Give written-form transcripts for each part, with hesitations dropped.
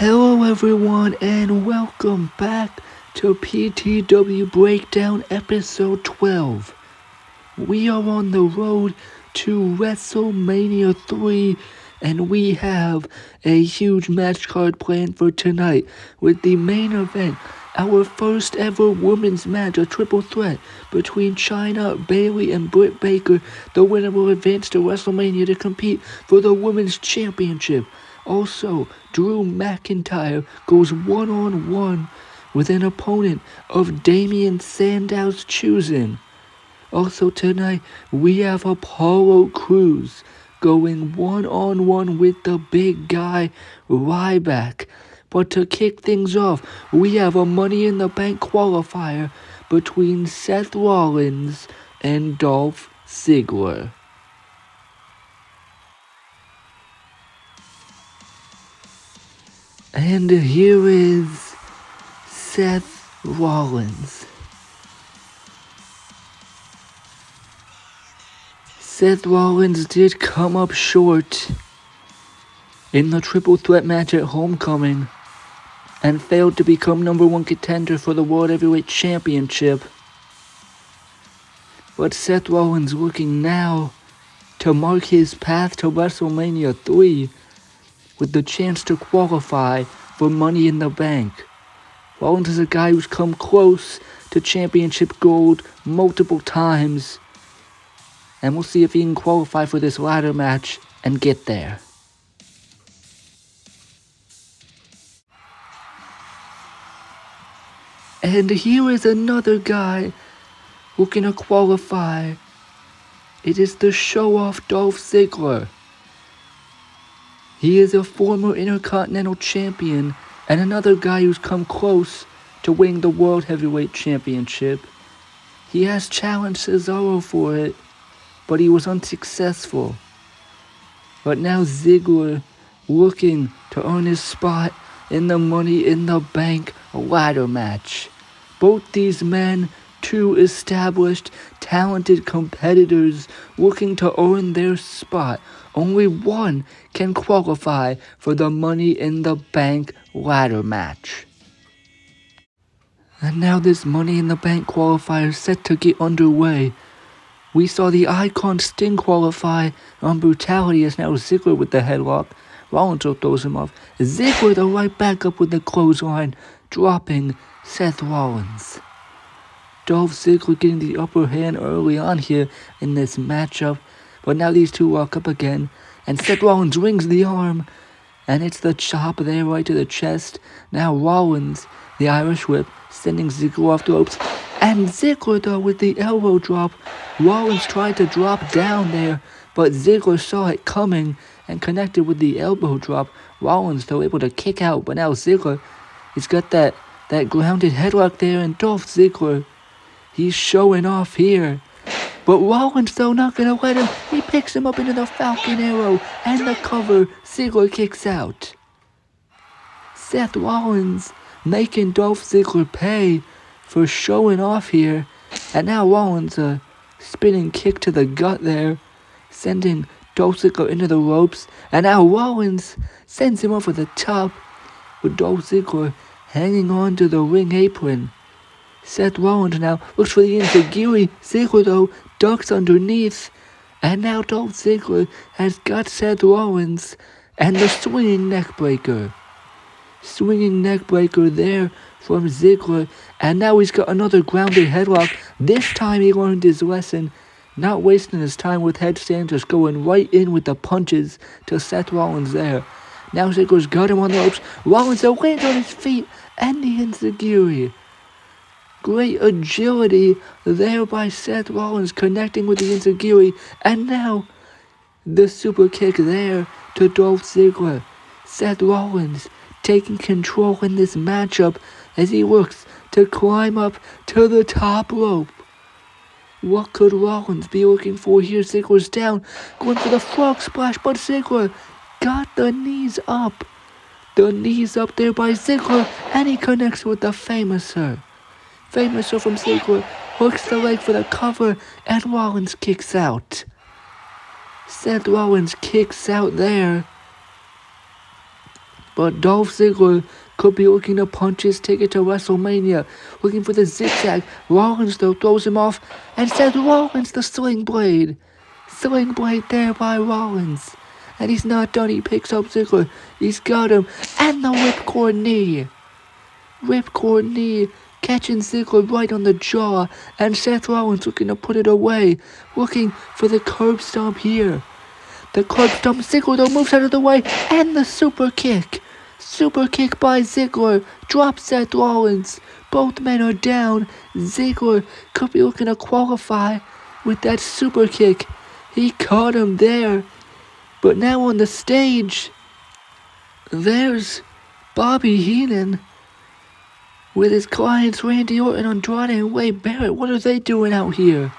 Hello everyone and welcome back to PTW Breakdown episode 12. We are on the road to Wrestlemania 3 and we have a huge match card planned for tonight with the main event, our first ever women's match, a triple threat between Chyna, Bayley, and Britt Baker. The winner will advance to Wrestlemania to compete for the Women's Championship. Also, Drew McIntyre goes one-on-one with an opponent of Damien Sandow's choosing. Also tonight, we have Apollo Crews going one-on-one with the big guy, Ryback. But to kick things off, we have a Money in the Bank qualifier between Seth Rollins and Dolph Ziggler. And here is Seth Rollins. Seth Rollins did come up short in the triple threat match at Homecoming and failed to become number one contender for the World Heavyweight Championship. But Seth Rollins looking now to mark his path to WrestleMania 3 with the chance to qualify for Money in the Bank. Rollins is a guy who's come close to championship gold multiple times, and we'll see if he can qualify for this ladder match and get there. And here is another guy looking to qualify. It is the show-off Dolph Ziggler. He is a former Intercontinental Champion and another guy who's come close to winning the World Heavyweight Championship. He has challenged Cesaro for it, but he was unsuccessful. But now Ziggler looking to earn his spot in the Money in the Bank ladder match. Both these men, two established, talented competitors looking to earn their spot. Only one can qualify for the Money in the Bank ladder match. And now this Money in the Bank qualifier is set to get underway. We saw the Icon Sting qualify on Brutality as now Ziggler with the headlock. Rollins throws him off. Ziggler though right back up with the clothesline, dropping Seth Rollins. Dolph Ziggler getting the upper hand early on here in this matchup. But now these two walk up again, and Seth Rollins rings the arm, and it's the chop there right to the chest. Now Rollins, the Irish whip, sending Ziggler off the ropes, and Ziggler though with the elbow drop. Rollins tried to drop down there, but Ziggler saw it coming and connected with the elbow drop. Rollins though able to kick out, but now Ziggler, he's got that grounded headlock there, and Dolph Ziggler, he's showing off here. But Rollins, though, not going to let him. He picks him up into the Falcon Arrow, and the cover. Ziggler kicks out. Seth Rollins making Dolph Ziggler pay for showing off here. And now Rollins, a spinning kick to the gut there, sending Dolph Ziggler into the ropes. And now Rollins sends him over the top, with Dolph Ziggler hanging on to the ring apron. Seth Rollins now looks for the enziguri. Ziggler, though, ducks underneath. And now Dolph Ziggler has got Seth Rollins and the swinging neckbreaker. Swinging neckbreaker there from Ziggler. And now he's got another grounded headlock. This time he learned his lesson. Not wasting his time with headstands, just going right in with the punches to Seth Rollins there. Now Ziggler's got him on the ropes. Rollins though lands on his feet and the enziguri. Great agility there by Seth Rollins connecting with the enziguri. And now the super kick there to Dolph Ziggler. Seth Rollins taking control in this matchup as he looks to climb up to the top rope. What could Rollins be looking for here? Ziggler's down, going for the frog splash, but Ziggler got the knees up. The knees up there by Ziggler, and he connects with the Famouser. Famouser from Ziggler hooks the leg for the cover, and Rollins kicks out. Seth Rollins kicks out there. But Dolph Ziggler could be looking to punch his ticket to WrestleMania, looking for the zigzag. Rollins, though, throws him off, and Seth Rollins the sling blade. Sling blade there by Rollins. And he's not done. He picks up Ziggler. He's got him. And the ripcord knee. Ripcord knee. Catching Ziggler right on the jaw. And Seth Rollins looking to put it away. Looking for the curb stomp here. The curb stomp. Ziggler though moves out of the way. And the super kick. Super kick by Ziggler. Drops Seth Rollins. Both men are down. Ziggler could be looking to qualify with that super kick. He caught him there. But now on the stage, there's Bobby Heenan with his clients Randy Orton, Andrade, and Wade Barrett. What are they doing out here?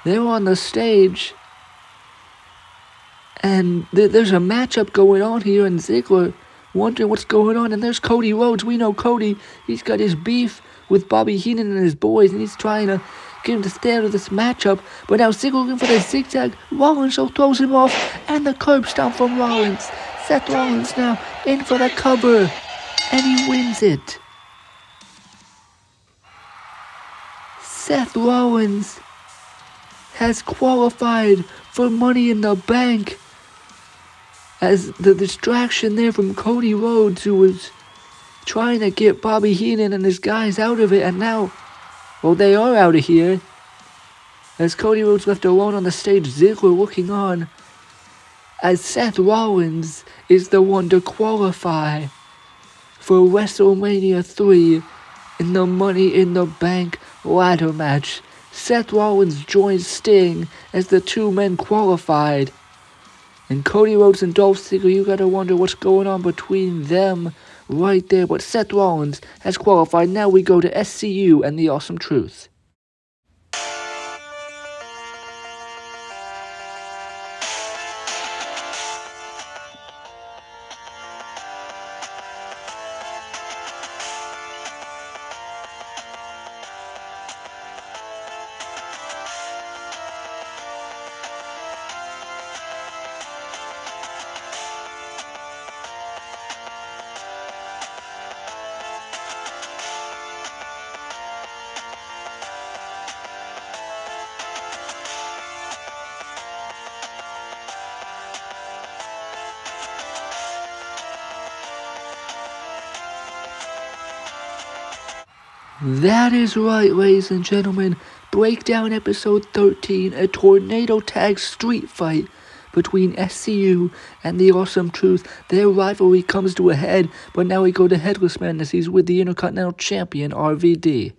They're on the stage. And there's a matchup going on here, and Ziggler wondering what's going on. And there's Cody Rhodes. We know Cody. He's got his beef with Bobby Heenan and his boys, and he's trying to get him to stay out of this matchup. But now Ziggler looking for the zigzag. Rollins throws him off, and the curb stomp from Rollins. Seth Rollins now in for the cover, and he wins it. Seth Rollins has qualified for Money in the Bank, as the distraction there from Cody Rhodes, who was trying to get Bobby Heenan and his guys out of it, and now, well, they are out of here. As Cody Rhodes left alone on the stage, Ziggler looking on, as Seth Rollins is the one to qualify for WrestleMania 3 in the Money in the Bank ladder match. Seth Rollins joins Sting as the two men qualified. And Cody Rhodes and Dolph Ziggler, you gotta wonder what's going on between them right there. But Seth Rollins has qualified. Now we go to SCU and the Awesome Truth. That is right, ladies and gentlemen. Breakdown episode 13, a tornado tag street fight between SCU and the Awesome Truth. Their rivalry comes to a head, but now we go to Headless Man as he's with the Intercontinental Champion, RVD.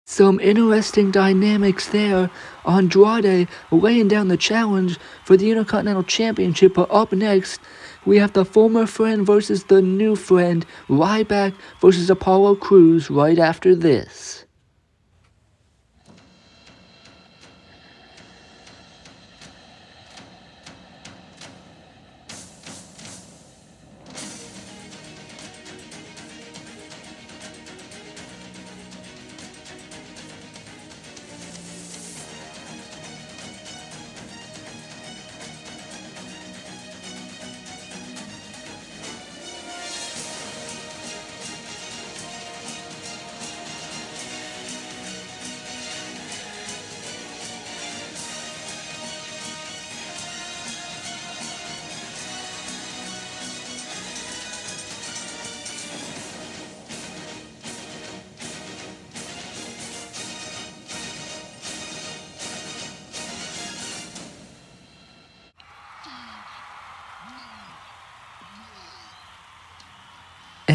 Some interesting dynamics there. Andrade laying down the challenge for the Intercontinental Championship, but up next, we have the former friend versus the new friend, Ryback versus Apollo Crews right after this.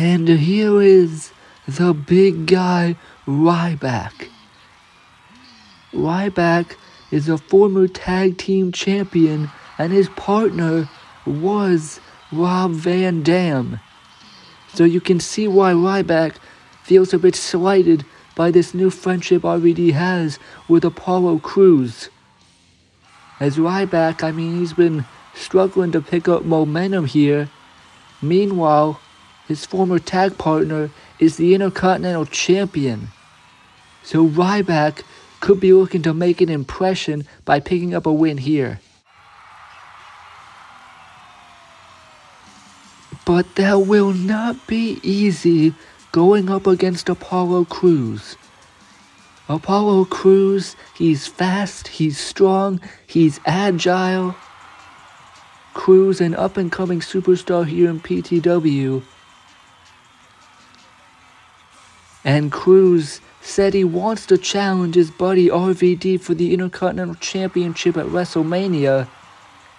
And here is the big guy, Ryback. Ryback is a former tag team champion, and his partner was Rob Van Dam. So you can see why Ryback feels a bit slighted by this new friendship RVD has with Apollo Crews. As Ryback, he's been struggling to pick up momentum here. Meanwhile, his former tag partner is the Intercontinental Champion. So Ryback could be looking to make an impression by picking up a win here. But that will not be easy going up against Apollo Crews. Apollo Crews, he's fast, he's strong, he's agile. Crews, an up-and-coming superstar here in PTW. And Crews said he wants to challenge his buddy RVD for the Intercontinental Championship at Wrestlemania.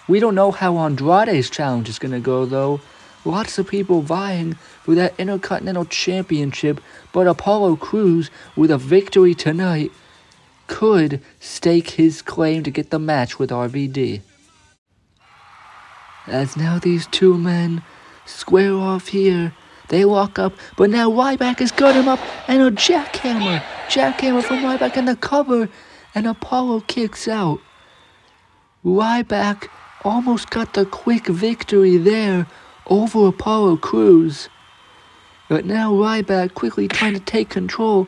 We don't know how Andrade's challenge is going to go, though. Lots of people vying for that Intercontinental Championship, but Apollo Crews, with a victory tonight, could stake his claim to get the match with RVD. As now these two men square off here, they lock up, but now Ryback has got him up, and a jackhammer from Ryback in the cover, and Apollo kicks out. Ryback almost got the quick victory there over Apollo Crews. But now Ryback quickly trying to take control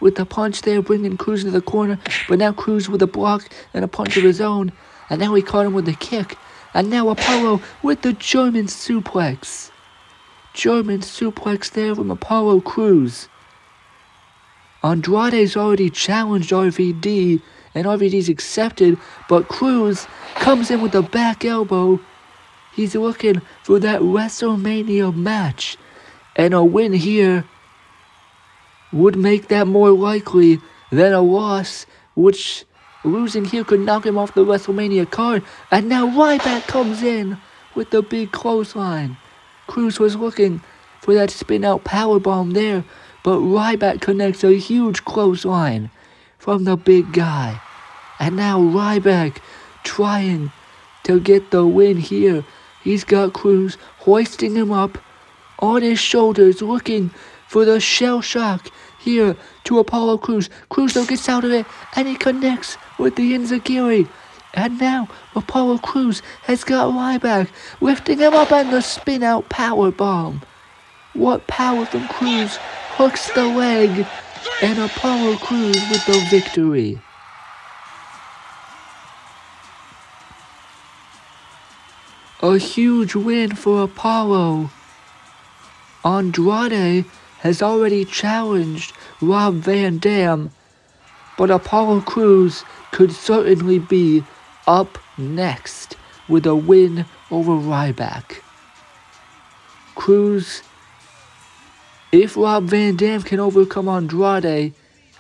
with the punch there, bringing Crews into the corner, but now Crews with a block and a punch of his own, and now he caught him with the kick, and now Apollo with the German suplex. German suplex there from Apollo Crews. Andrade's already challenged RVD, and RVD's accepted, but Crews comes in with the back elbow. He's looking for that WrestleMania match, and a win here would make that more likely than a loss, which losing here could knock him off the WrestleMania card. And now Ryback comes in with the big clothesline. Crews was looking for that spin-out powerbomb there, but Ryback connects a huge clothesline from the big guy. And now Ryback trying to get the win here. He's got Crews hoisting him up on his shoulders, looking for the shell shock here to Apollo Crews. Crews though gets out of it, and he connects with the Enziguri. And now Apollo Crews has got Ryback, lifting him up, and the spin-out powerbomb. What power from Crews hooks the leg, and Apollo Crews with the victory. A huge win for Apollo. Andrade has already challenged Rob Van Dam, but Apollo Crews could certainly be up next with a win over Ryback. Crews, if Rob Van Dam can overcome Andrade,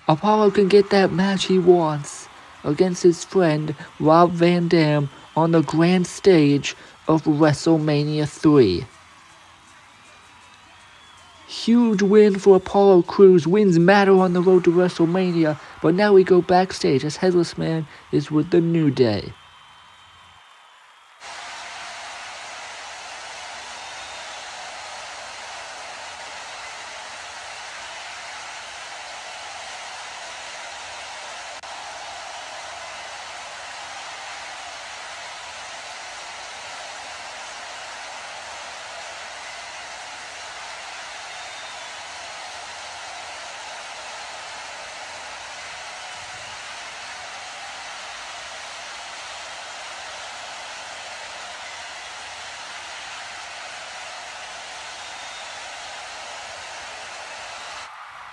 Apollo can get that match he wants against his friend Rob Van Dam on the grand stage of WrestleMania 3. Huge win for Apollo Crews. Wins matter on the road to WrestleMania, but now we go backstage as Headless Man is with the New Day.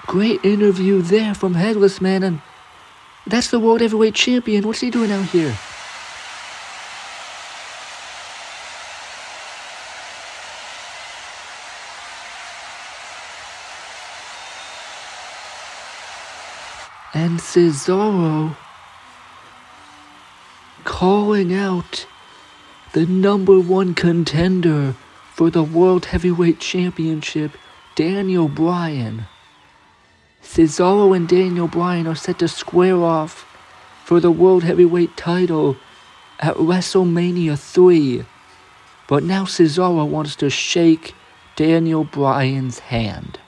Great interview there from Headless Man, and that's the World Heavyweight Champion. What's he doing out here? And Cesaro calling out the #1 contender for the World Heavyweight Championship, Daniel Bryan. Cesaro and Daniel Bryan are set to square off for the World Heavyweight title at WrestleMania 3. But now Cesaro wants to shake Daniel Bryan's hand.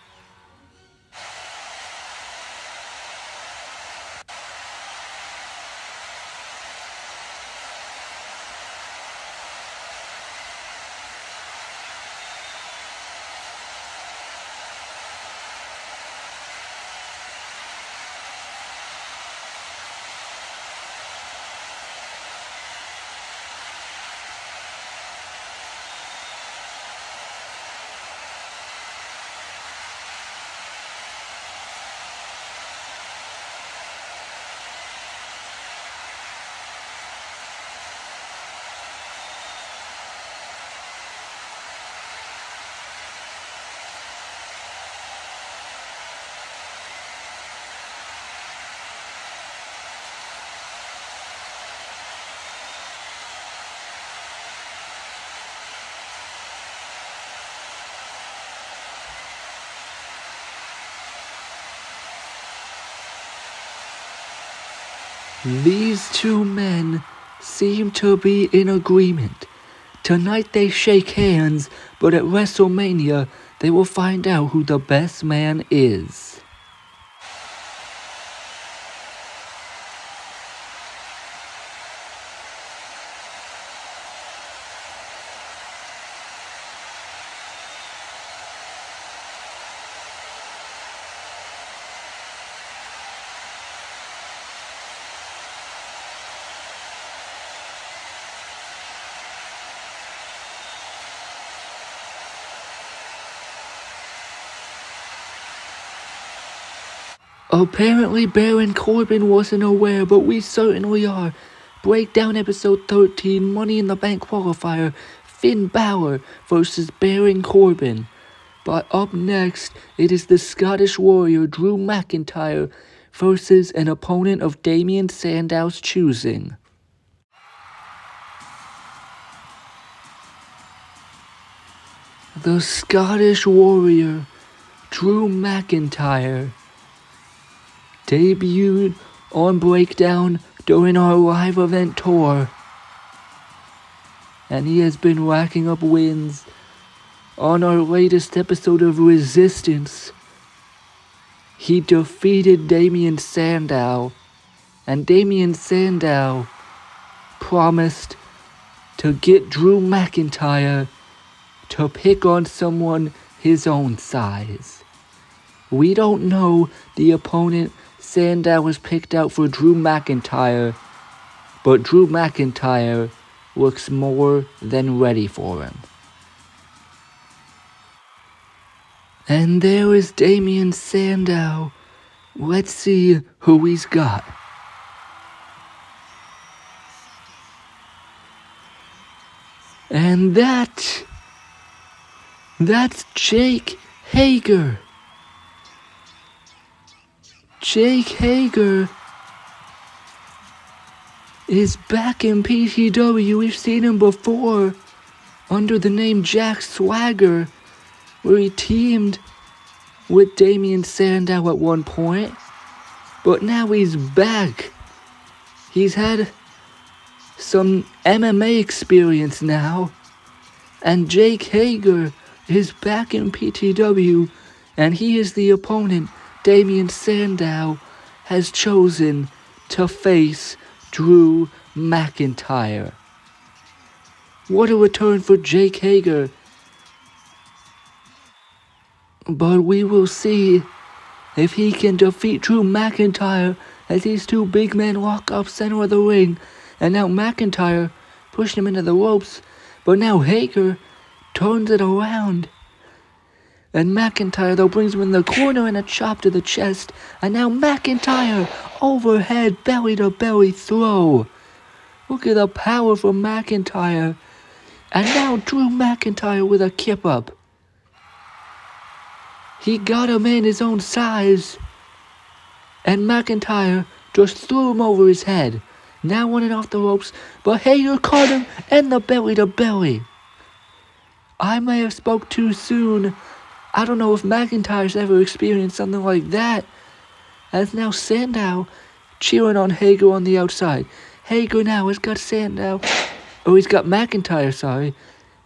These two men seem to be in agreement. Tonight they shake hands, but at WrestleMania they will find out who the best man is. Apparently Baron Corbin wasn't aware, but we certainly are. Breakdown episode 13, Money in the Bank qualifier, Finn Balor versus Baron Corbin. But up next, it is the Scottish Warrior Drew McIntyre versus an opponent of Damien Sandow's choosing. The Scottish Warrior Drew McIntyre debuted on Breakdown during our live event tour, and he has been racking up wins on our latest episode of Resistance. He defeated Damien Sandow, and Damien Sandow promised to get Drew McIntyre to pick on someone his own size. We don't know the opponent Sandow was picked out for Drew McIntyre, but Drew McIntyre looks more than ready for him. And there is Damien Sandow. Let's see who he's got. And that's Jake Hager. Jake Hager is back in PTW. We've seen him before under the name Jack Swagger, where he teamed with Damien Sandow at one point. But now he's back. He's had some MMA experience now. And Jake Hager is back in PTW, and he is the opponent Damien Sandow has chosen to face Drew McIntyre. What a return for Jake Hager. But we will see if he can defeat Drew McIntyre as these two big men lock up center of the ring. And now McIntyre pushed him into the ropes, but now Hager turns it around. And McIntyre, though, brings him in the corner and a chop to the chest. And now McIntyre, overhead, belly-to-belly throw. Look at the power from McIntyre. And now Drew McIntyre with a kip-up. He got him in his own size. And McIntyre just threw him over his head. Now running off the ropes, but Hager caught him and the belly-to-belly. I may have spoke too soon, I don't know if McIntyre's ever experienced something like that. As now Sandow cheering on Hager on the outside. Hager now has got Sandow. Oh, he's got McIntyre, sorry.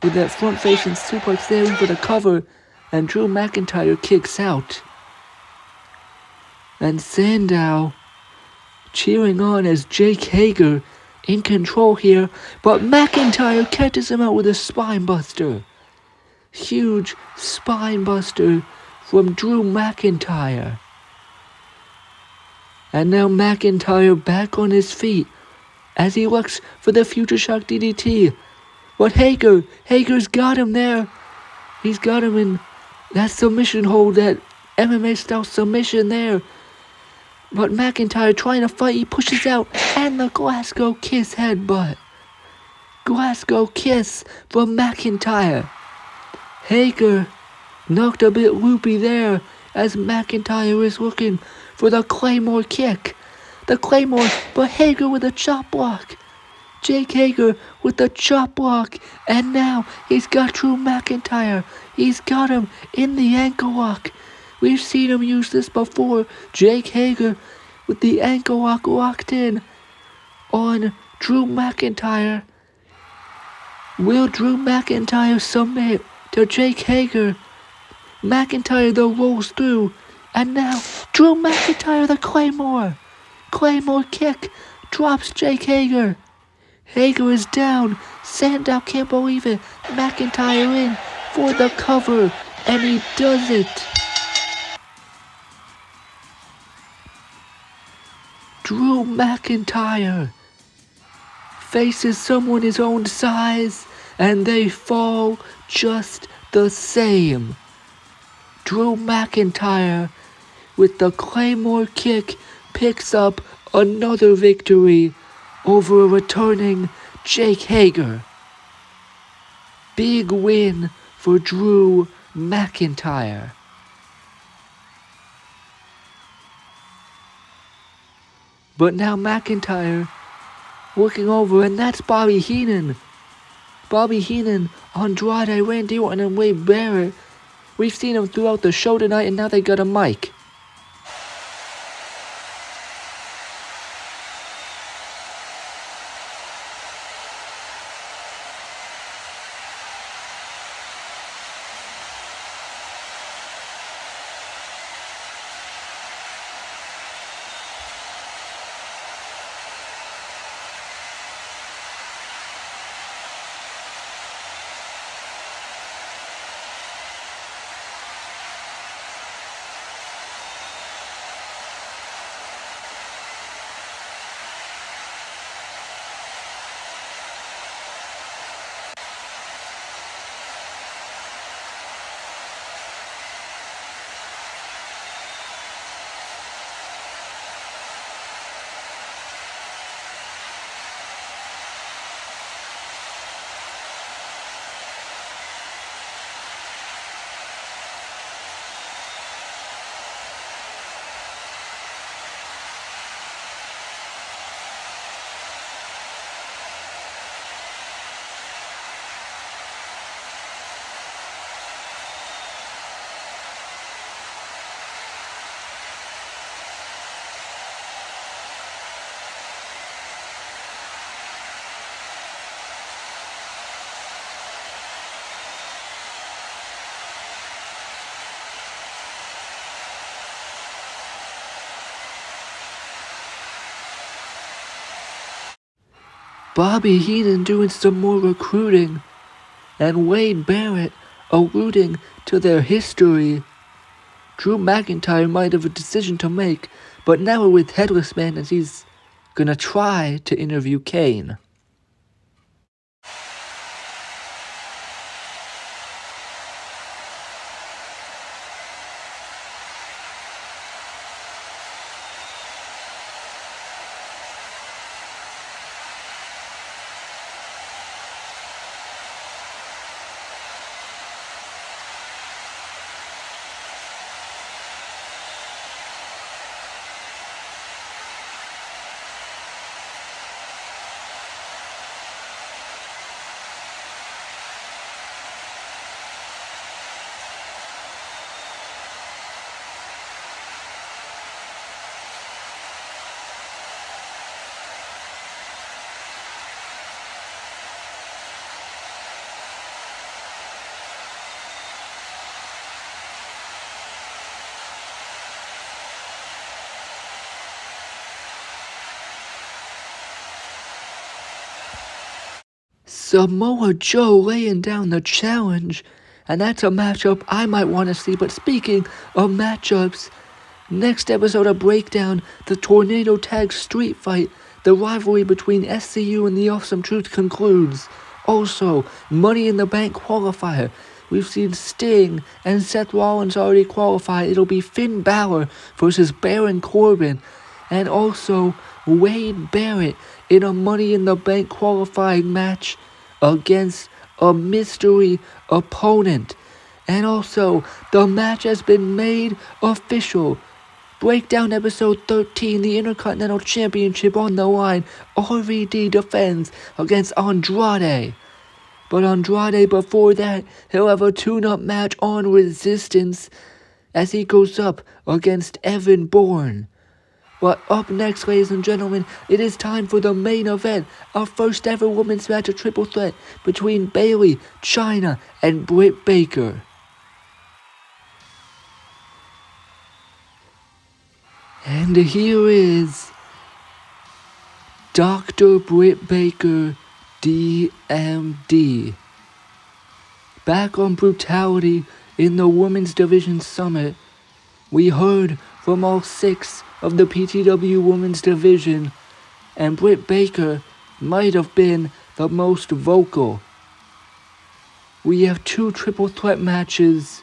With that front-facing suplex there in for the cover. And Drew McIntyre kicks out. And Sandow cheering on as Jake Hager in control here. But McIntyre catches him out with a spine buster. Huge spine buster from Drew McIntyre. And now McIntyre back on his feet as he looks for the Future Shock DDT. But Hager's got him there. He's got him in that submission hold, that MMA style submission there. But McIntyre trying to fight, he pushes out, and the Glasgow Kiss headbutt. Glasgow Kiss from McIntyre. Hager knocked a bit loopy there as McIntyre is looking for the Claymore kick. The Claymore, but Hager with a chop block. Jake Hager with the chop block. And now he's got Drew McIntyre. He's got him in the ankle lock. We've seen him use this before. Jake Hager with the ankle lock locked in on Drew McIntyre. Will Drew McIntyre submit to Jake Hager? McIntyre though rolls through. And now Drew McIntyre the Claymore. Claymore kick drops Jake Hager. Hager is down. Sandow can't believe it. McIntyre in for the cover. And he does it. Drew McIntyre faces someone his own size, and they fall just the same. Drew McIntyre, with the Claymore kick, picks up another victory over a returning Jake Hager. Big win for Drew McIntyre. But now McIntyre looking over, and that's Bobby Heenan. Bobby Heenan, Andrade, Randy Orton, and Wade Barrett. We've seen them throughout the show tonight, and now they got a mic. Bobby Heenan doing some more recruiting, and Wade Barrett alluding to their history. Drew McIntyre might have a decision to make, but now we're with Headless Man as he's gonna try to interview Kane. Samoa Joe laying down the challenge. And that's a matchup I might want to see. But speaking of matchups, next episode of Breakdown, the Tornado Tag Street Fight, the rivalry between SCU and the Awesome Truth concludes. Also, Money in the Bank qualifier. We've seen Sting and Seth Rollins already qualify. It'll be Finn Balor versus Baron Corbin. And also, Wade Barrett in a Money in the Bank qualifying match against a mystery opponent. And also, the match has been made official. Breakdown episode 13, the Intercontinental Championship on the line. RVD defends against Andrade. But Andrade, before that, he'll have a tune-up match on Resistance as he goes up against Evan Bourne. But up next, ladies and gentlemen, it is time for the main event. Our first ever women's match, a triple threat between Bayley, Chyna, and Britt Baker. And here is Dr. Britt Baker, DMD. Back on Brutality in the Women's Division Summit, we heard from all 6 of the PTW Women's Division, and Britt Baker might have been the most vocal. We have 2 triple threat matches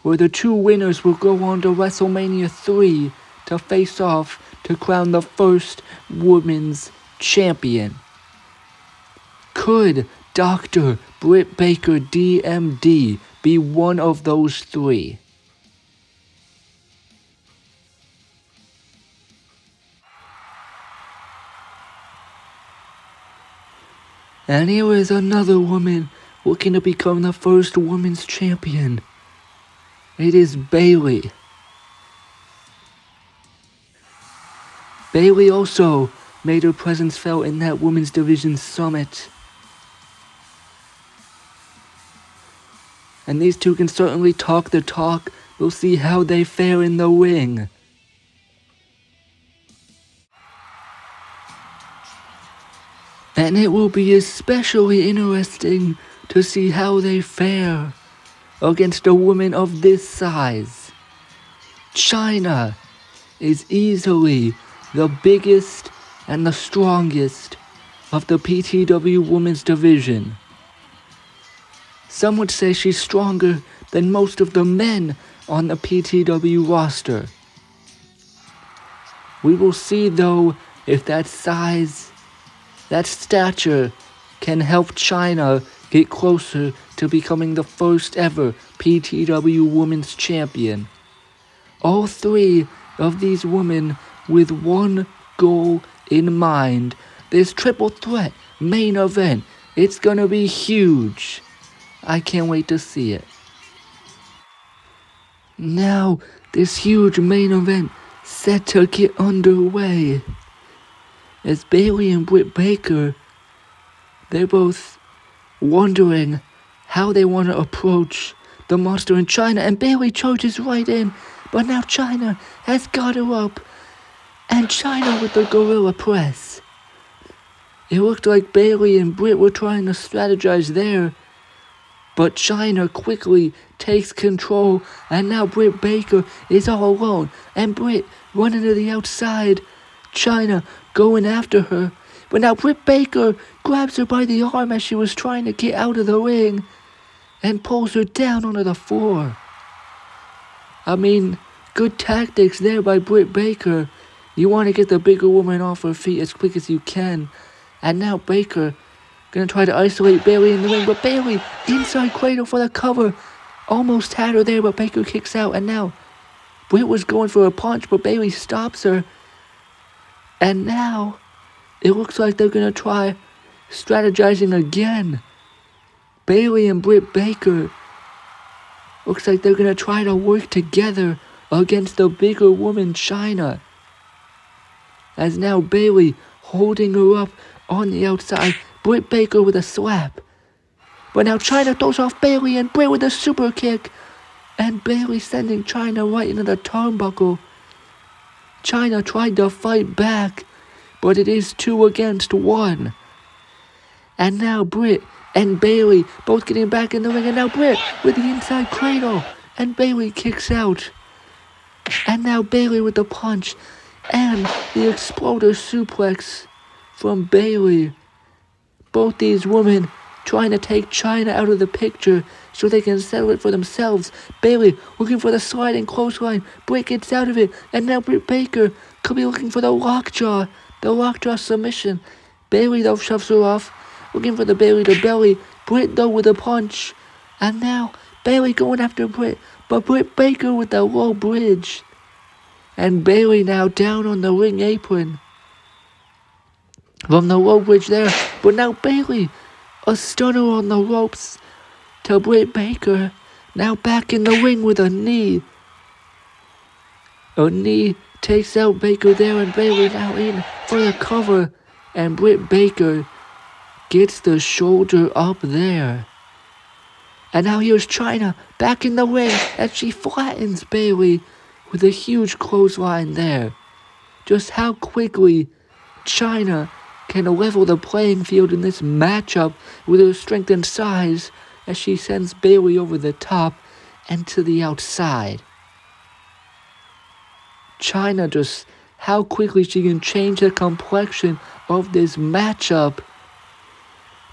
where the 2 winners will go on to WrestleMania 3 to face off to crown the first Women's Champion. Could Dr. Britt Baker DMD be one of those 3? And here is another woman looking to become the first Women's Champion. It is Bayley. Bayley also made her presence felt in that Women's Division Summit. And these 2 can certainly talk the talk. We'll see how they fare in the ring. And it will be especially interesting to see how they fare against a woman of this size. Chyna is easily the biggest and the strongest of the PTW Women's Division. Some would say she's stronger than most of the men on the PTW roster. We will see though if that size, that stature can help Chyna get closer to becoming the first ever PTW Women's Champion. All 3 of these women with one goal in mind. This triple threat main event. It's gonna be huge. I can't wait to see it. Now, this huge main event set to get underway. As Bayley and Britt Baker, they're both wondering how they want to approach the monster in Chyna, and Bayley charges right in, but now Chyna has got her up, and Chyna with the gorilla press. It looked like Bayley and Britt were trying to strategize there, but Chyna quickly takes control, and now Britt Baker is all alone, and Britt running to the outside, Chyna going after her, but now Britt Baker grabs her by the arm as she was trying to get out of the ring, and pulls her down onto the floor. I mean, good tactics there by Britt Baker. You want to get the bigger woman off her feet as quick as you can, and now Baker gonna try to isolate Bayley in the ring, but Bayley inside cradle for the cover. Almost had her there, but Baker kicks out, and now Britt was going for a punch, but Bayley stops her. And now it looks like they're gonna try strategizing again. Bayley and Britt Baker looks like they're gonna try to work together against the bigger woman Chyna. As now Bayley holding her up on the outside, Britt Baker with a slap. But now Chyna throws off Bayley, and Britt with a super kick. And Bayley sending Chyna right into the turnbuckle. Chyna tried to fight back, but it is 2 against 1. And now Britt and Bayley both getting back in the ring. And now Britt with the inside cradle. And Bayley kicks out. And now Bayley with the punch. And the exploder suplex from Bayley. Both these women trying to take Chyna out of the picture so they can settle it for themselves. Bayley looking for the sliding clothesline. Britt gets out of it. And now Britt Baker could be looking for the lockjaw. The lockjaw submission. Bayley though shoves her off. Looking for the Bayley to belly. Britt though with a punch. And now Bayley going after Britt. But Britt Baker with the low bridge. And Bayley now down on the ring apron. From the low bridge there. But now Bayley. A stunner on the ropes to Britt Baker. Now back in the ring with a knee. A knee takes out Baker there, and Bayley now in for the cover. And Britt Baker gets the shoulder up there. And now here's Chyna back in the ring as she flattens Bayley with a huge clothesline there. Just how quickly Chyna can level the playing field in this matchup with her strength and size as she sends Bayley over the top and to the outside. Chyna just how quickly she can change the complexion of this matchup.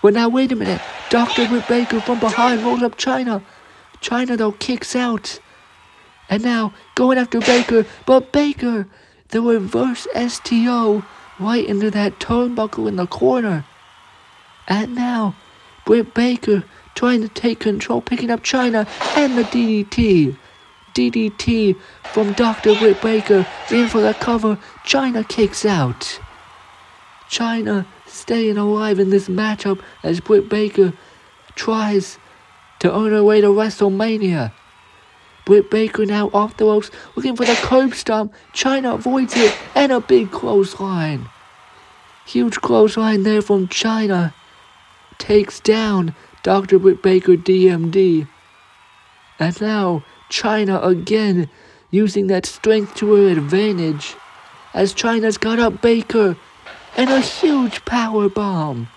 But now wait a minute. Dr. Britt Baker from behind rolls up Chyna. Chyna though kicks out. And now going after Baker. But Baker, the reverse STO right into that turnbuckle in the corner. And now Britt Baker trying to take control, picking up Chyna and the DDT. DDT from Dr. Britt Baker in for the cover. Chyna kicks out. Chyna staying alive in this matchup as Britt Baker tries to earn her way to WrestleMania. Britt Baker now off the ropes, looking for the curb stomp. Chyna avoids it, and a big clothesline. Huge clothesline there from Chyna. Takes down Dr. Britt Baker DMD. And now Chyna again using that strength to her advantage as Chyna's got up Baker. And a huge power bomb.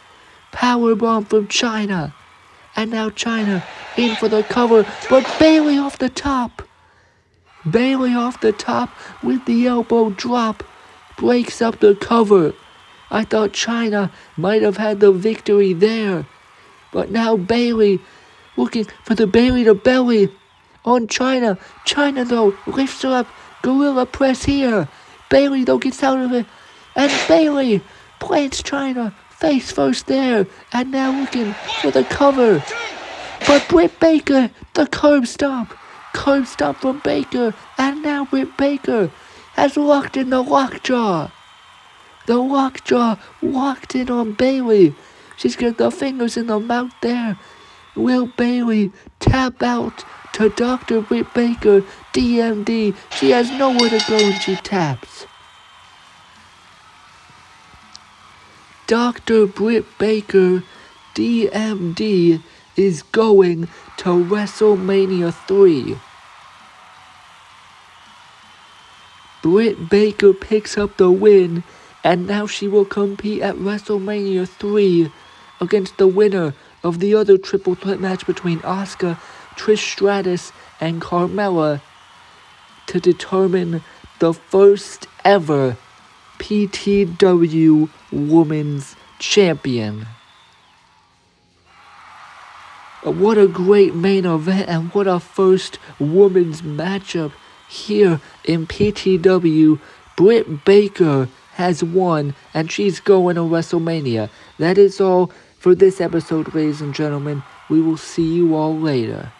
Power bomb from Chyna. And now Chyna in for the cover. But Bayley off the top. Bayley off the top with the elbow drop. Breaks up the cover. I thought Chyna might have had the victory there. But now Bayley looking for the Bayley to belly on Chyna. Chyna though lifts her up. Gorilla press here. Bayley though gets out of it. And Bayley plants Chyna face first there. And now looking for the cover. But Britt Baker, the curb stomp. Curb stomp from Baker. And now Britt Baker has locked in the lockjaw. The lockjaw locked in on Bayley. She's got the fingers in the mouth there. Will Bayley tap out to Dr. Britt Baker, DMD? She has nowhere to go and she taps. Dr. Britt Baker, DMD, is going to WrestleMania 3. Britt Baker picks up the win, and now she will compete at WrestleMania 3 against the winner of the other triple threat match between Asuka, Trish Stratus, and Carmella to determine the first ever PTW Womens Champion. What a great main event and what a first women's matchup here in PTW. Britt Baker has won and she's going to WrestleMania. That is all for this episode, ladies and gentlemen. We will see you all later.